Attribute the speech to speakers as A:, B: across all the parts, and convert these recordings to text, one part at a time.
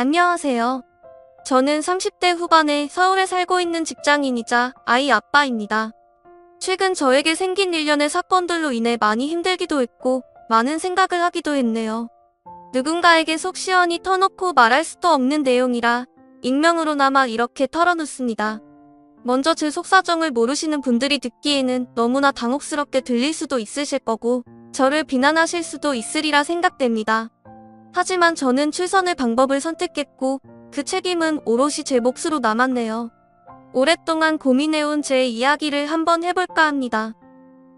A: 안녕하세요. 저는 30대 후반에 서울에 살고 있는 직장인이자 아이 아빠입니다. 최근 저에게 생긴 일련의 사건들로 인해 많이 힘들기도 했고 많은 생각을 하기도 했네요. 누군가에게 속 시원히 터놓고 말할 수도 없는 내용이라 익명으로나마 이렇게 털어놓습니다. 먼저 제 속사정을 모르시는 분들이 듣기에는 너무나 당혹스럽게 들릴 수도 있으실 거고 저를 비난하실 수도 있으리라 생각됩니다. 하지만 저는 최선의 방법을 선택했고 그 책임은 오롯이 제 몫으로 남았네요. 오랫동안 고민해온 제 이야기를 한번 해볼까 합니다.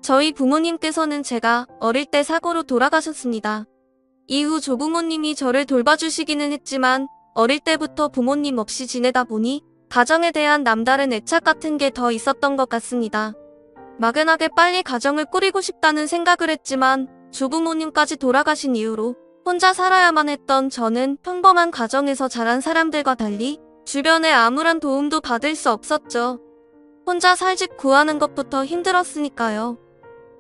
A: 저희 부모님께서는 제가 어릴 때 사고로 돌아가셨습니다. 이후 조부모님이 저를 돌봐주시기는 했지만 어릴 때부터 부모님 없이 지내다 보니 가정에 대한 남다른 애착 같은 게 더 있었던 것 같습니다. 막연하게 빨리 가정을 꾸리고 싶다는 생각을 했지만 조부모님까지 돌아가신 이후로 혼자 살아야만 했던 저는 평범한 가정에서 자란 사람들과 달리 주변에 아무런 도움도 받을 수 없었죠. 혼자 살 집 구하는 것부터 힘들었으니까요.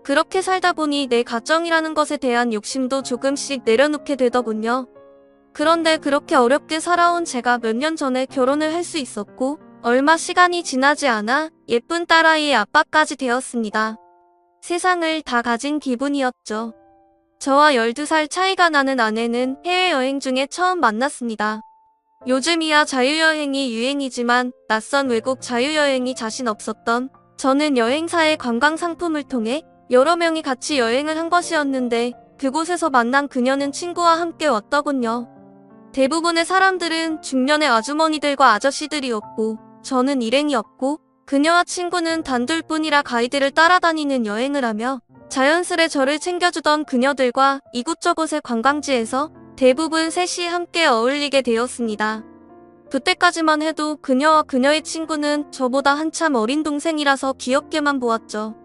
A: 그렇게 살다 보니 내 가정이라는 것에 대한 욕심도 조금씩 내려놓게 되더군요. 그런데 그렇게 어렵게 살아온 제가 몇 년 전에 결혼을 할 수 있었고 얼마 시간이 지나지 않아 예쁜 딸아이의 아빠까지 되었습니다. 세상을 다 가진 기분이었죠. 저와 12살 차이가 나는 아내는 해외여행 중에 처음 만났습니다. 요즘이야 자유여행이 유행이지만 낯선 외국 자유여행이 자신 없었던 저는 여행사의 관광상품을 통해 여러 명이 같이 여행을 한 것이었는데 그곳에서 만난 그녀는 친구와 함께 왔더군요. 대부분의 사람들은 중년의 아주머니들과 아저씨들이었고 저는 일행이었고 그녀와 친구는 단둘뿐이라 가이드를 따라다니는 여행을 하며 자연스레 저를 챙겨주던 그녀들과 이곳저곳의 관광지에서 대부분 셋이 함께 어울리게 되었습니다. 그때까지만 해도 그녀와 그녀의 친구는 저보다 한참 어린 동생이라서 귀엽게만 보았죠.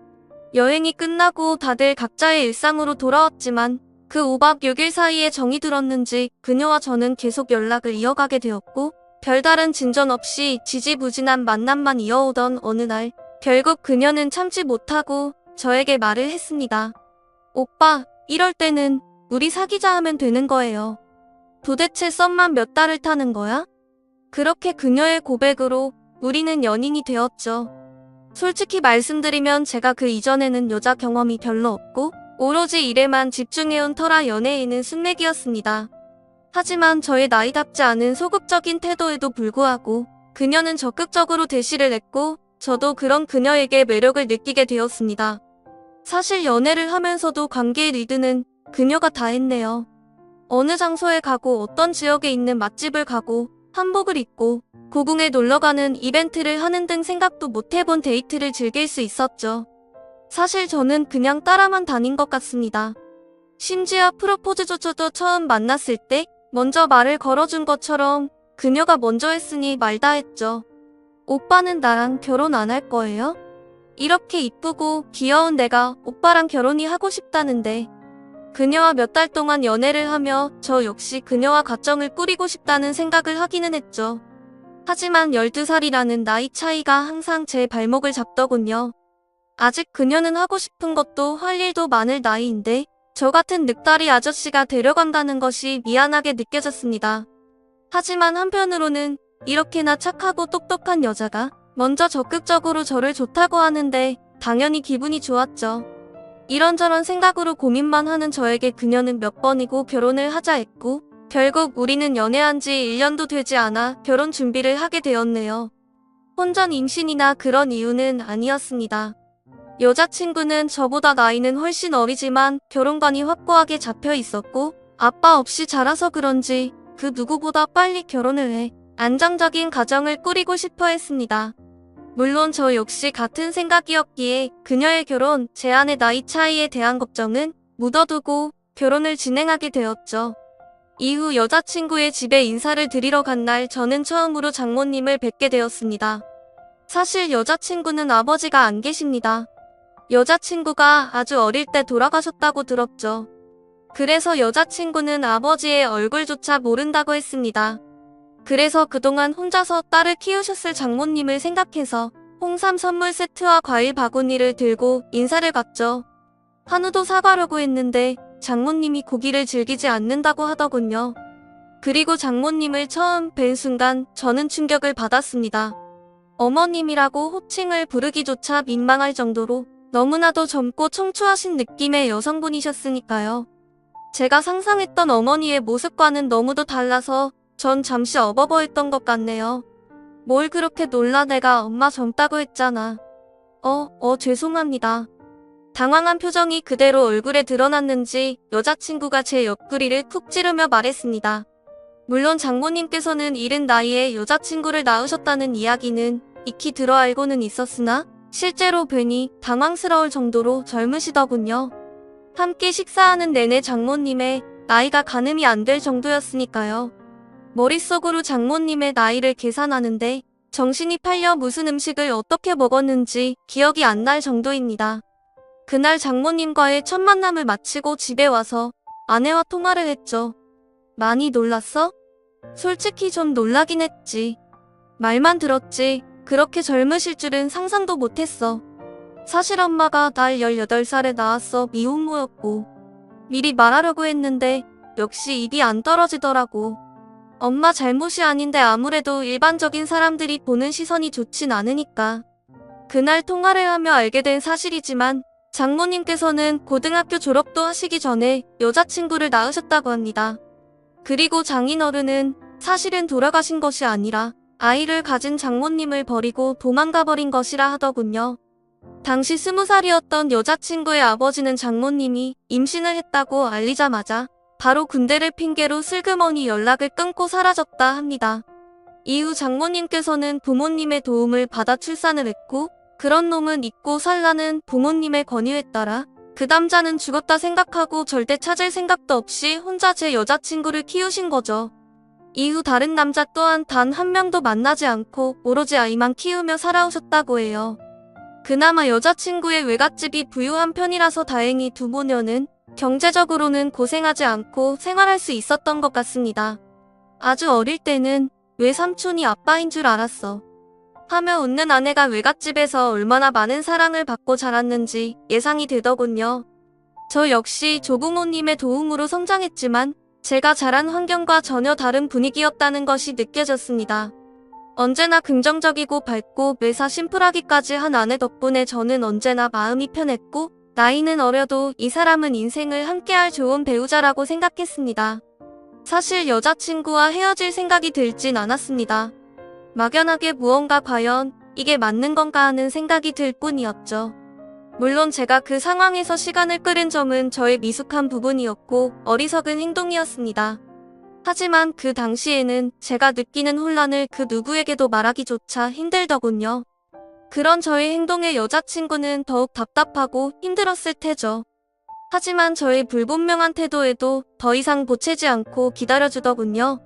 A: 여행이 끝나고 다들 각자의 일상으로 돌아왔지만 그 5박 6일 사이에 정이 들었는지 그녀와 저는 계속 연락을 이어가게 되었고 별다른 진전 없이 지지부진한 만남만 이어오던 어느 날 결국 그녀는 참지 못하고 저에게 말을 했습니다. 오빠, 이럴 때는 우리 사귀자 하면 되는 거예요. 도대체 썸만 몇 달을 타는 거야? 그렇게 그녀의 고백으로 우리는 연인이 되었죠. 솔직히 말씀드리면 제가 그 이전에는 여자 경험이 별로 없고 오로지 일에만 집중해온 터라 연애에는 숙맥이었습니다. 하지만 저의 나이답지 않은 소극적인 태도에도 불구하고 그녀는 적극적으로 대시를 했고 저도 그런 그녀에게 매력을 느끼게 되었습니다. 사실 연애를 하면서도 관계의 리드는 그녀가 다 했네요. 어느 장소에 가고 어떤 지역에 있는 맛집을 가고 한복을 입고 고궁에 놀러가는 이벤트를 하는 등 생각도 못 해본 데이트를 즐길 수 있었죠. 사실 저는 그냥 따라만 다닌 것 같습니다. 심지어 프로포즈조차도 처음 만났을 때 먼저 말을 걸어준 것처럼 그녀가 먼저 했으니 말 다 했죠. 오빠는 나랑 결혼 안 할 거예요? 이렇게 이쁘고 귀여운 내가 오빠랑 결혼이 하고 싶다는데 그녀와 몇 달 동안 연애를 하며 저 역시 그녀와 가정을 꾸리고 싶다는 생각을 하기는 했죠. 하지만 12살이라는 나이 차이가 항상 제 발목을 잡더군요. 아직 그녀는 하고 싶은 것도 할 일도 많을 나이인데 저 같은 늑다리 아저씨가 데려간다는 것이 미안하게 느껴졌습니다. 하지만 한편으로는 이렇게나 착하고 똑똑한 여자가 먼저 적극적으로 저를 좋다고 하는데 당연히 기분이 좋았죠. 이런저런 생각으로 고민만 하는 저에게 그녀는 몇 번이고 결혼을 하자 했고 결국 우리는 연애한 지 1년도 되지 않아 결혼 준비를 하게 되었네요. 혼전 임신이나 그런 이유는 아니었습니다. 여자친구는 저보다 나이는 훨씬 어리지만 결혼관이 확고하게 잡혀 있었고 아빠 없이 자라서 그런지 그 누구보다 빨리 결혼을 해 안정적인 가정을 꾸리고 싶어 했습니다. 물론 저 역시 같은 생각이었기에 그녀의 결혼, 제 아내 나이 차이에 대한 걱정은 묻어두고 결혼을 진행하게 되었죠. 이후 여자친구의 집에 인사를 드리러 간 날 저는 처음으로 장모님을 뵙게 되었습니다. 사실 여자친구는 아버지가 안 계십니다. 여자친구가 아주 어릴 때 돌아가셨다고 들었죠. 그래서 여자친구는 아버지의 얼굴조차 모른다고 했습니다. 그래서 그동안 혼자서 딸을 키우셨을 장모님을 생각해서 홍삼 선물 세트와 과일 바구니를 들고 인사를 갔죠. 한우도 사가려고 했는데 장모님이 고기를 즐기지 않는다고 하더군요. 그리고 장모님을 처음 뵌 순간 저는 충격을 받았습니다. 어머님이라고 호칭을 부르기조차 민망할 정도로 너무나도 젊고 청초하신 느낌의 여성분이셨으니까요. 제가 상상했던 어머니의 모습과는 너무도 달라서 전 잠시 어버버했던 것 같네요. 뭘 그렇게 놀라, 내가 엄마 젊다고 했잖아. 죄송합니다. 당황한 표정이 그대로 얼굴에 드러났는지 여자친구가 제 옆구리를 쿡 찌르며 말했습니다. 물론 장모님께서는 이른 나이에 여자친구를 낳으셨다는 이야기는 익히 들어 알고는 있었으나 실제로 뵈니 당황스러울 정도로 젊으시더군요. 함께 식사하는 내내 장모님의 나이가 가늠이 안 될 정도였으니까요. 머릿속으로 장모님의 나이를 계산하는데 정신이 팔려 무슨 음식을 어떻게 먹었는지 기억이 안 날 정도입니다. 그날 장모님과의 첫 만남을 마치고 집에 와서 아내와 통화를 했죠. 많이 놀랐어? 솔직히 좀 놀라긴 했지. 말만 들었지 그렇게 젊으실 줄은 상상도 못했어. 사실 엄마가 날 18살에 낳았어 미혼모였고 미리 말하려고 했는데 역시 입이 안 떨어지더라고. 엄마 잘못이 아닌데 아무래도 일반적인 사람들이 보는 시선이 좋진 않으니까. 그날 통화를 하며 알게 된 사실이지만 장모님께서는 고등학교 졸업도 하시기 전에 여자친구를 낳으셨다고 합니다. 그리고 장인어른은 사실은 돌아가신 것이 아니라 아이를 가진 장모님을 버리고 도망가 버린 것이라 하더군요. 당시 20살이었던 여자친구의 아버지는 장모님이 임신을 했다고 알리자마자 바로 군대를 핑계로 슬그머니 연락을 끊고 사라졌다 합니다. 이후 장모님께서는 부모님의 도움을 받아 출산을 했고 그런 놈은 잊고 살라는 부모님의 권유에 따라 그 남자는 죽었다 생각하고 절대 찾을 생각도 없이 혼자 제 여자친구를 키우신 거죠. 이후 다른 남자 또한 단 한 명도 만나지 않고 오로지 아이만 키우며 살아오셨다고 해요. 그나마 여자친구의 외갓집이 부유한 편이라서 다행히 두 모녀는 경제적으로는 고생하지 않고 생활할 수 있었던 것 같습니다. 아주 어릴 때는 외삼촌이 아빠인 줄 알았어 하며 웃는 아내가 외갓집에서 얼마나 많은 사랑을 받고 자랐는지 예상이 되더군요. 저 역시 조부모님의 도움으로 성장했지만 제가 자란 환경과 전혀 다른 분위기였다는 것이 느껴졌습니다. 언제나 긍정적이고 밝고 매사 심플하기까지 한 아내 덕분에 저는 언제나 마음이 편했고 나이는 어려도 이 사람은 인생을 함께할 좋은 배우자라고 생각했습니다. 사실 여자친구와 헤어질 생각이 들진 않았습니다. 막연하게 무언가 과연 이게 맞는 건가 하는 생각이 들 뿐이었죠. 물론 제가 그 상황에서 시간을 끌은 점은 저의 미숙한 부분이었고 어리석은 행동이었습니다. 하지만 그 당시에는 제가 느끼는 혼란을 그 누구에게도 말하기조차 힘들더군요. 그런 저의 행동에 여자친구는 더욱 답답하고 힘들었을 테죠. 하지만 저의 불분명한 태도에도 더 이상 보채지 않고 기다려주더군요.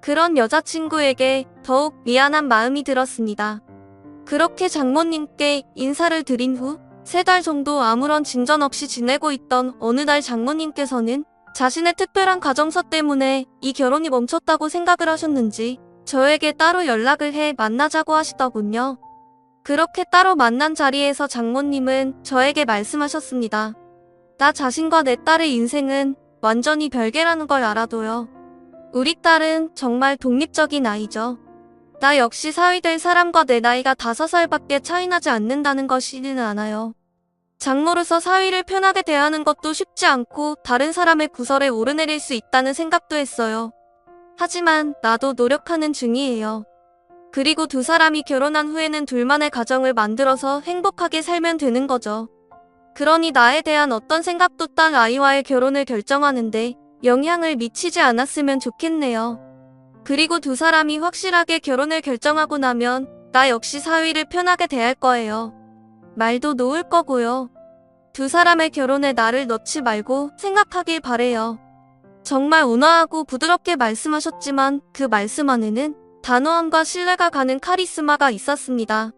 A: 그런 여자친구에게 더욱 미안한 마음이 들었습니다. 그렇게 장모님께 인사를 드린 후 3달 정도 아무런 진전 없이 지내고 있던 어느 날 장모님께서는 자신의 특별한 가정서 때문에 이 결혼이 멈췄다고 생각을 하셨는지 저에게 따로 연락을 해 만나자고 하시더군요. 그렇게 따로 만난 자리에서 장모님은 저에게 말씀하셨습니다. 나 자신과 내 딸의 인생은 완전히 별개라는 걸 알아둬요. 우리 딸은 정말 독립적인 아이죠. 나 역시 사위될 사람과 내 나이가 5살밖에 차이나지 않는다는 것이는 않아요. 장모로서 사위를 편하게 대하는 것도 쉽지 않고 다른 사람의 구설에 오르내릴 수 있다는 생각도 했어요. 하지만 나도 노력하는 중이에요. 그리고 두 사람이 결혼한 후에는 둘만의 가정을 만들어서 행복하게 살면 되는 거죠. 그러니 나에 대한 어떤 생각도 딸 아이와의 결혼을 결정하는데 영향을 미치지 않았으면 좋겠네요. 그리고 두 사람이 확실하게 결혼을 결정하고 나면 나 역시 사위를 편하게 대할 거예요. 말도 놓을 거고요. 두 사람의 결혼에 나를 넣지 말고 생각하길 바래요. 정말 온화하고 부드럽게 말씀하셨지만 그 말씀 안에는 단호함과 신뢰가 가는 카리스마가 있었습니다.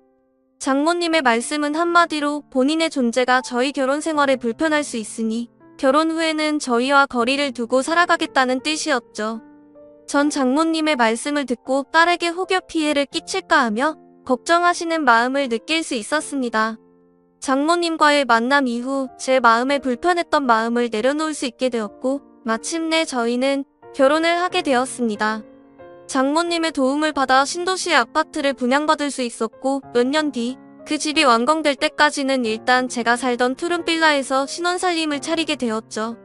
A: 장모님의 말씀은 한마디로 본인의 존재가 저희 결혼 생활에 불편할 수 있으니 결혼 후에는 저희와 거리를 두고 살아가겠다는 뜻이었죠. 전 장모님의 말씀을 듣고 딸에게 혹여 피해를 끼칠까 하며 걱정하시는 마음을 느낄 수 있었습니다. 장모님과의 만남 이후 제 마음에 불편했던 마음을 내려놓을 수 있게 되었고 마침내 저희는 결혼을 하게 되었습니다. 장모님의 도움을 받아 신도시의 아파트를 분양받을 수 있었고 몇 년 뒤 그 집이 완공될 때까지는 일단 제가 살던 푸른빌라에서 신혼살림을 차리게 되었죠.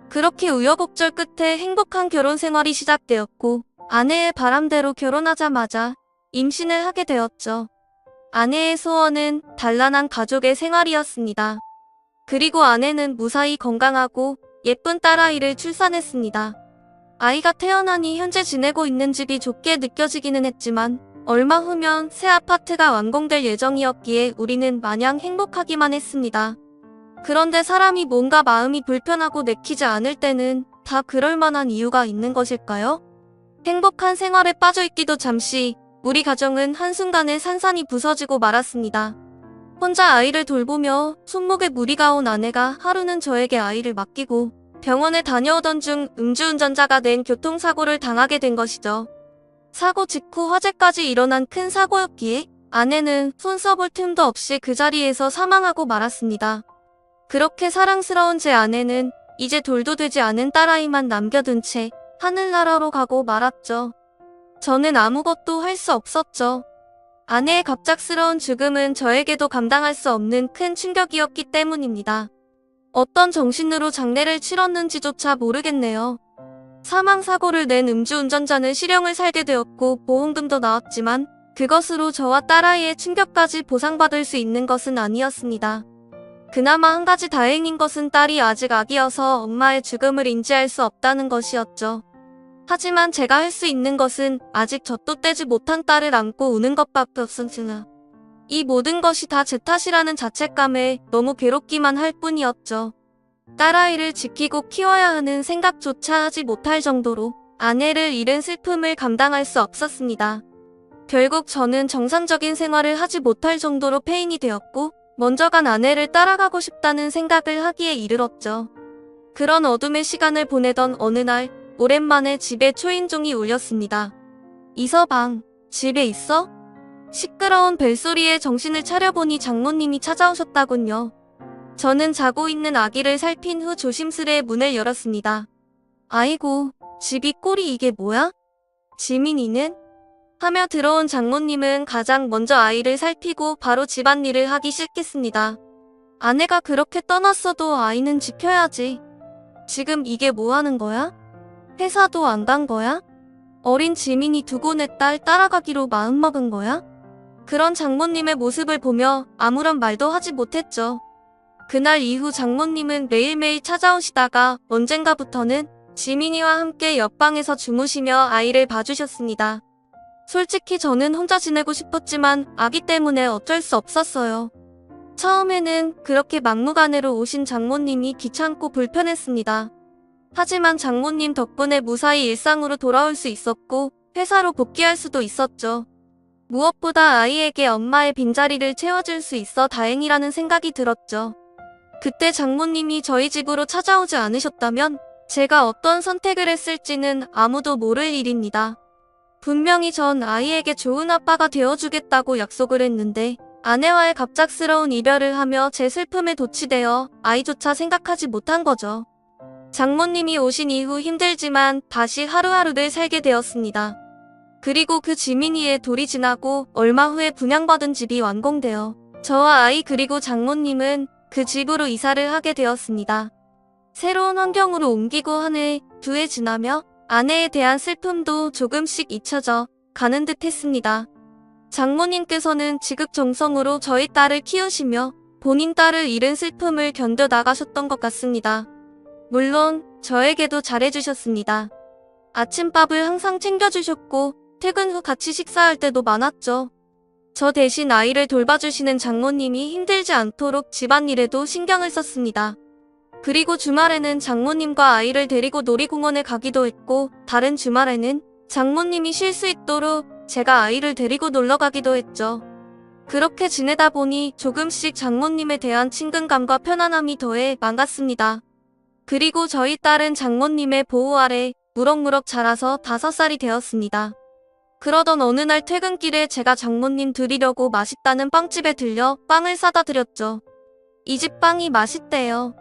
A: 그렇게 우여곡절 끝에 행복한 결혼 생활이 시작되었고 아내의 바람대로 결혼하자마자 임신을 하게 되었죠. 아내의 소원은 단란한 가족의 생활이었습니다. 그리고 아내는 무사히 건강하고 예쁜 딸아이를 출산했습니다. 아이가 태어나니 현재 지내고 있는 집이 좁게 느껴지기는 했지만 얼마 후면 새 아파트가 완공될 예정이었기에 우리는 마냥 행복하기만 했습니다. 그런데 사람이 뭔가 마음이 불편하고 내키지 않을 때는 다 그럴 만한 이유가 있는 것일까요? 행복한 생활에 빠져있기도 잠시 우리 가정은 한순간에 산산이 부서지고 말았습니다. 혼자 아이를 돌보며 손목에 무리가 온 아내가 하루는 저에게 아이를 맡기고 병원에 다녀오던 중 음주운전자가 낸 교통사고를 당하게 된 것이죠. 사고 직후 화재까지 일어난 큰 사고였기에 아내는 손 써볼 틈도 없이 그 자리에서 사망하고 말았습니다. 그렇게 사랑스러운 제 아내는 이제 돌도 되지 않은 딸아이만 남겨둔 채 하늘나라로 가고 말았죠. 저는 아무것도 할 수 없었죠. 아내의 갑작스러운 죽음은 저에게도 감당할 수 없는 큰 충격이었기 때문입니다. 어떤 정신으로 장례를 치렀는지조차 모르겠네요. 사망사고를 낸 음주운전자는 실형을 살게 되었고 보험금도 나왔지만 그것으로 저와 딸아이의 충격까지 보상받을 수 있는 것은 아니었습니다. 그나마 한 가지 다행인 것은 딸이 아직 아기여서 엄마의 죽음을 인지할 수 없다는 것이었죠. 하지만 제가 할 수 있는 것은 아직 젖도 떼지 못한 딸을 안고 우는 것밖에 없었으나 이 모든 것이 다 제 탓이라는 자책감에 너무 괴롭기만 할 뿐이었죠. 딸아이를 지키고 키워야 하는 생각조차 하지 못할 정도로 아내를 잃은 슬픔을 감당할 수 없었습니다. 결국 저는 정상적인 생활을 하지 못할 정도로 폐인이 되었고 먼저 간 아내를 따라가고 싶다는 생각을 하기에 이르렀죠. 그런 어둠의 시간을 보내던 어느 날 오랜만에 집에 초인종이 울렸습니다. 이서방, 집에 있어? 시끄러운 벨소리에 정신을 차려보니 장모님이 찾아오셨다군요. 저는 자고 있는 아기를 살핀 후 조심스레 문을 열었습니다. 아이고, 집이 꼴이 이게 뭐야? 지민이는? 하며 들어온 장모님은 가장 먼저 아이를 살피고 바로 집안일을 하기 시작했습니다. 아내가 그렇게 떠났어도 아이는 지켜야지. 지금 이게 뭐 하는 거야? 회사도 안 간 거야? 어린 지민이 두고 내 딸 따라가기로 마음먹은 거야? 그런 장모님의 모습을 보며 아무런 말도 하지 못했죠. 그날 이후 장모님은 매일매일 찾아오시다가 언젠가부터는 지민이와 함께 옆방에서 주무시며 아이를 봐주셨습니다. 솔직히 저는 혼자 지내고 싶었지만 아기 때문에 어쩔 수 없었어요. 처음에는 그렇게 막무가내로 오신 장모님이 귀찮고 불편했습니다. 하지만 장모님 덕분에 무사히 일상으로 돌아올 수 있었고 회사로 복귀할 수도 있었죠. 무엇보다 아이에게 엄마의 빈자리를 채워줄 수 있어 다행이라는 생각이 들었죠. 그때 장모님이 저희 집으로 찾아오지 않으셨다면 제가 어떤 선택을 했을지는 아무도 모를 일입니다. 분명히 전 아이에게 좋은 아빠가 되어주겠다고 약속을 했는데 아내와의 갑작스러운 이별을 하며 제 슬픔에 도취되어 아이조차 생각하지 못한 거죠. 장모님이 오신 이후 힘들지만 다시 하루하루를 살게 되었습니다. 그리고 그 지민이의 돌이 지나고 얼마 후에 분양받은 집이 완공되어 저와 아이 그리고 장모님은 그 집으로 이사를 하게 되었습니다. 새로운 환경으로 옮기고 한 해, 두 해 지나며 아내에 대한 슬픔도 조금씩 잊혀져 가는 듯 했습니다. 장모님께서는 지극정성으로 저희 딸을 키우시며 본인 딸을 잃은 슬픔을 견뎌 나가셨던 것 같습니다. 물론 저에게도 잘해주셨습니다. 아침밥을 항상 챙겨주셨고 퇴근 후 같이 식사할 때도 많았죠. 저 대신 아이를 돌봐주시는 장모님이 힘들지 않도록 집안일에도 신경을 썼습니다. 그리고 주말에는 장모님과 아이를 데리고 놀이공원에 가기도 했고 다른 주말에는 장모님이 쉴 수 있도록 제가 아이를 데리고 놀러 가기도 했죠. 그렇게 지내다 보니 조금씩 장모님에 대한 친근감과 편안함이 더해 반갑습니다. 그리고 저희 딸은 장모님의 보호 아래 무럭무럭 자라서 5살이 되었습니다. 그러던 어느 날 퇴근길에 제가 장모님 드리려고 맛있다는 빵집에 들려 빵을 사다 드렸죠. 이 집 빵이 맛있대요.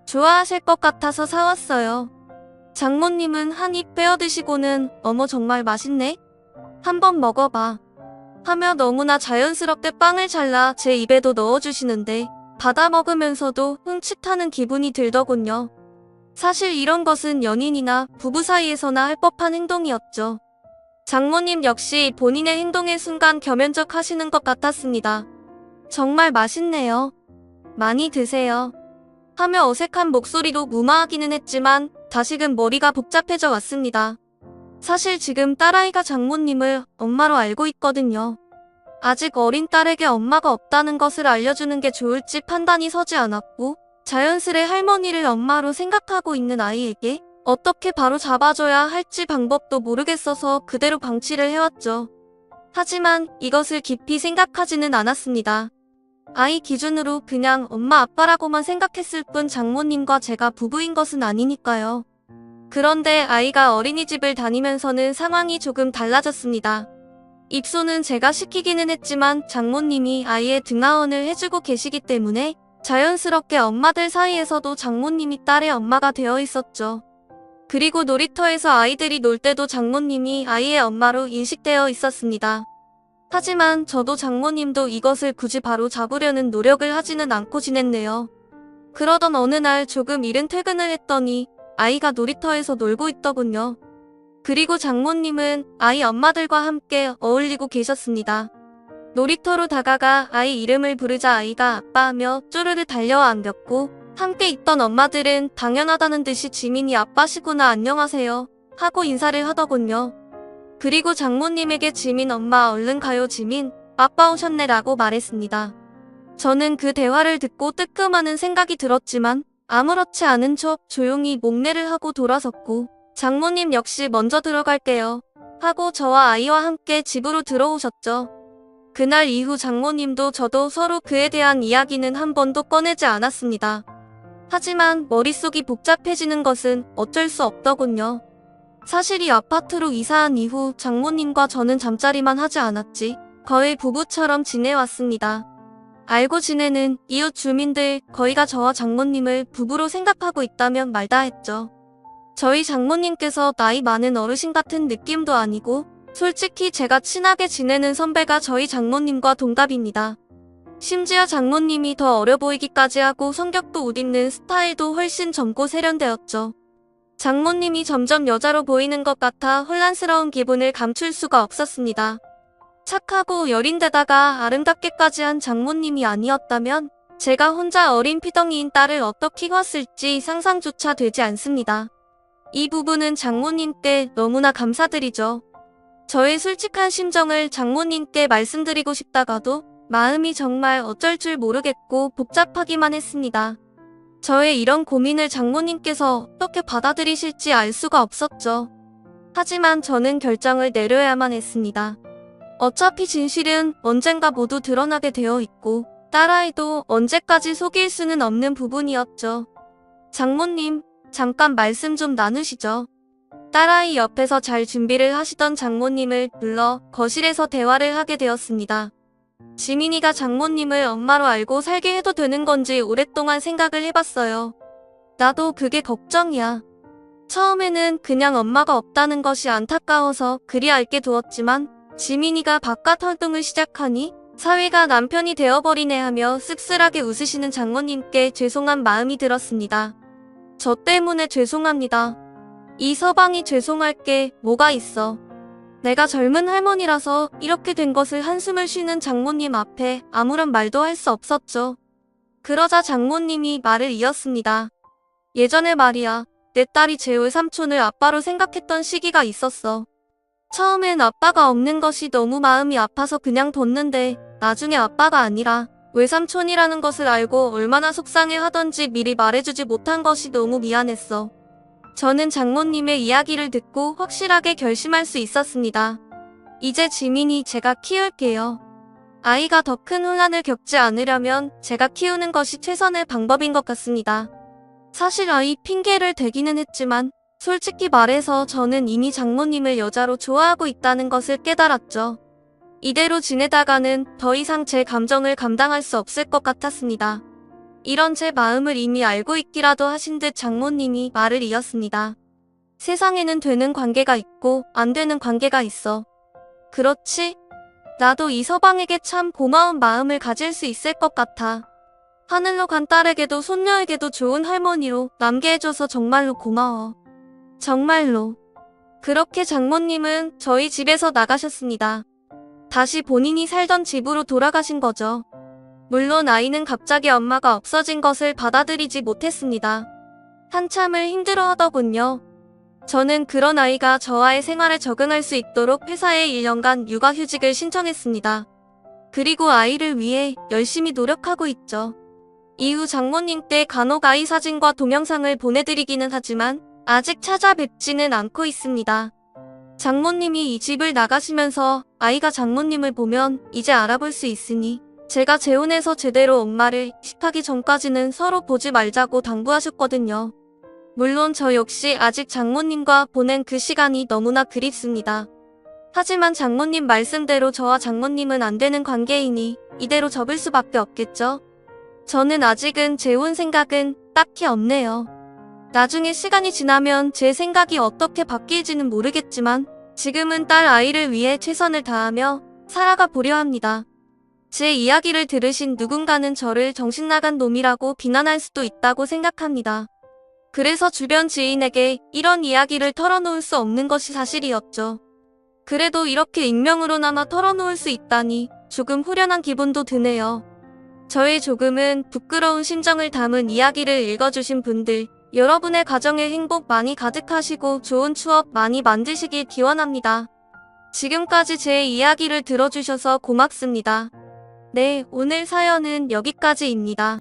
A: 좋아하실 것 같아서 사왔어요. 장모님은 한 입 빼어 드시고는 어머 정말 맛있네? 한번 먹어봐. 하며 너무나 자연스럽게 빵을 잘라 제 입에도 넣어주시는데 받아 먹으면서도 흠칫하는 기분이 들더군요. 사실 이런 것은 연인이나 부부 사이에서나 할 법한 행동이었죠. 장모님 역시 본인의 행동에 순간 겸연쩍하시는 것 같았습니다. 정말 맛있네요. 많이 드세요. 하며 어색한 목소리로 무마하기는 했지만 다시금 머리가 복잡해져 왔습니다. 사실 지금 딸아이가 장모님을 엄마로 알고 있거든요. 아직 어린 딸에게 엄마가 없다는 것을 알려주는 게 좋을지 판단이 서지 않았고 자연스레 할머니를 엄마로 생각하고 있는 아이에게 어떻게 바로 잡아줘야 할지 방법도 모르겠어서 그대로 방치를 해왔죠. 하지만 이것을 깊이 생각하지는 않았습니다. 아이 기준으로 그냥 엄마 아빠라고만 생각했을 뿐 장모님과 제가 부부인 것은 아니니까요. 그런데 아이가 어린이집을 다니면서는 상황이 조금 달라졌습니다. 입소는 제가 시키기는 했지만 장모님이 아이의 등하원을 해주고 계시기 때문에 자연스럽게 엄마들 사이에서도 장모님이 딸의 엄마가 되어 있었죠. 그리고 놀이터에서 아이들이 놀 때도 장모님이 아이의 엄마로 인식되어 있었습니다. 하지만 저도 장모님도 이것을 굳이 바로 잡으려는 노력을 하지는 않고 지냈네요. 그러던 어느 날 조금 이른 퇴근을 했더니 아이가 놀이터에서 놀고 있더군요. 그리고 장모님은 아이 엄마들과 함께 어울리고 계셨습니다. 놀이터로 다가가 아이 이름을 부르자 아이가 아빠하며 쪼르르 달려와 안겼고 함께 있던 엄마들은 당연하다는 듯이 지민이 아빠시구나 안녕하세요 하고 인사를 하더군요. 그리고 장모님에게 지민 엄마 얼른 가요 지민 아빠 오셨네 라고 말했습니다. 저는 그 대화를 듣고 뜨끔하는 생각이 들었지만 아무렇지 않은 척 조용히 목례를 하고 돌아섰고 장모님 역시 먼저 들어갈게요 하고 저와 아이와 함께 집으로 들어오셨죠. 그날 이후 장모님도 저도 서로 그에 대한 이야기는 한 번도 꺼내지 않았습니다. 하지만 머릿속이 복잡해지는 것은 어쩔 수 없더군요. 사실 이 아파트로 이사한 이후 장모님과 저는 잠자리만 하지 않았지 거의 부부처럼 지내왔습니다. 알고 지내는 이웃 주민들 거의가 저와 장모님을 부부로 생각하고 있다면 말다 했죠. 저희 장모님께서 나이 많은 어르신 같은 느낌도 아니고 솔직히 제가 친하게 지내는 선배가 저희 장모님과 동갑입니다. 심지어 장모님이 더 어려 보이기까지 하고 성격도 웃있는 스타일도 훨씬 젊고 세련되었죠. 장모님이 점점 여자로 보이는 것 같아 혼란스러운 기분을 감출 수가 없었습니다. 착하고 여린데다가 아름답게까지 한 장모님이 아니었다면 제가 혼자 어린 피덩이인 딸을 어떻게 컸을지 상상조차 되지 않습니다. 이 부분은 장모님께 너무나 감사드리죠. 저의 솔직한 심정을 장모님께 말씀드리고 싶다가도 마음이 정말 어쩔 줄 모르겠고 복잡하기만 했습니다. 저의 이런 고민을 장모님께서 어떻게 받아들이실지 알 수가 없었죠. 하지만 저는 결정을 내려야만 했습니다. 어차피 진실은 언젠가 모두 드러나게 되어 있고 딸아이도 언제까지 속일 수는 없는 부분이었죠. 장모님, 잠깐 말씀 좀 나누시죠. 딸아이 옆에서 잘 준비를 하시던 장모님을 불러 거실에서 대화를 하게 되었습니다. 지민이가 장모님을 엄마로 알고 살게 해도 되는 건지 오랫동안 생각을 해봤어요. 나도 그게 걱정이야. 처음에는 그냥 엄마가 없다는 것이 안타까워서 그리 알게 두었지만 지민이가 바깥 활동을 시작하니 사위가 남편이 되어버리네 하며 씁쓸하게 웃으시는 장모님께 죄송한 마음이 들었습니다. 저 때문에 죄송합니다. 이 서방이 죄송할 게 뭐가 있어. 내가 젊은 할머니라서 이렇게 된 것을 한숨을 쉬는 장모님 앞에 아무런 말도 할 수 없었죠. 그러자 장모님이 말을 이었습니다. 예전에 말이야, 내 딸이 제 외삼촌을 아빠로 생각했던 시기가 있었어. 처음엔 아빠가 없는 것이 너무 마음이 아파서 그냥 뒀는데 나중에 아빠가 아니라 외삼촌이라는 것을 알고 얼마나 속상해 하던지 미리 말해주지 못한 것이 너무 미안했어. 저는 장모님의 이야기를 듣고 확실하게 결심할 수 있었습니다. 이제 지민이 제가 키울게요. 아이가 더 큰 혼란을 겪지 않으려면 제가 키우는 것이 최선의 방법인 것 같습니다. 사실 아이 핑계를 대기는 했지만 솔직히 말해서 저는 이미 장모님을 여자로 좋아하고 있다는 것을 깨달았죠. 이대로 지내다가는 더 이상 제 감정을 감당할 수 없을 것 같았습니다. 이런 제 마음을 이미 알고 있기라도 하신 듯 장모님이 말을 이었습니다. 세상에는 되는 관계가 있고 안 되는 관계가 있어. 그렇지? 나도 이 서방에게 참 고마운 마음을 가질 수 있을 것 같아. 하늘로 간 딸에게도 손녀에게도 좋은 할머니로 남게 해줘서 정말로 고마워. 정말로. 그렇게 장모님은 저희 집에서 나가셨습니다. 다시 본인이 살던 집으로 돌아가신 거죠. 물론 아이는 갑자기 엄마가 없어진 것을 받아들이지 못했습니다. 한참을 힘들어 하더군요. 저는 그런 아이가 저와의 생활에 적응할 수 있도록 회사에 1년간 육아휴직을 신청했습니다. 그리고 아이를 위해 열심히 노력하고 있죠. 이후 장모님 때 간혹 아이 사진과 동영상을 보내드리기는 하지만 아직 찾아뵙지는 않고 있습니다. 장모님이 이 집을 나가시면서 아이가 장모님을 보면 이제 알아볼 수 있으니 제가 재혼해서 제대로 엄마를 식하기 전까지는 서로 보지 말자고 당부하셨거든요. 물론 저 역시 아직 장모님과 보낸 그 시간이 너무나 그립습니다. 하지만 장모님 말씀대로 저와 장모님은 안 되는 관계이니 이대로 접을 수밖에 없겠죠? 저는 아직은 재혼 생각은 딱히 없네요. 나중에 시간이 지나면 제 생각이 어떻게 바뀔지는 모르겠지만 지금은 딸 아이를 위해 최선을 다하며 살아가 보려 합니다. 제 이야기를 들으신 누군가는 저를 정신나간 놈이라고 비난할 수도 있다고 생각합니다. 그래서 주변 지인에게 이런 이야기를 털어놓을 수 없는 것이 사실이었죠. 그래도 이렇게 익명으로나마 털어놓을 수 있다니 조금 후련한 기분도 드네요. 저의 조금은 부끄러운 심정을 담은 이야기를 읽어주신 분들, 여러분의 가정에 행복 많이 가득하시고 좋은 추억 많이 만드시길 기원합니다. 지금까지 제 이야기를 들어주셔서 고맙습니다. 네, 오늘 사연은 여기까지입니다.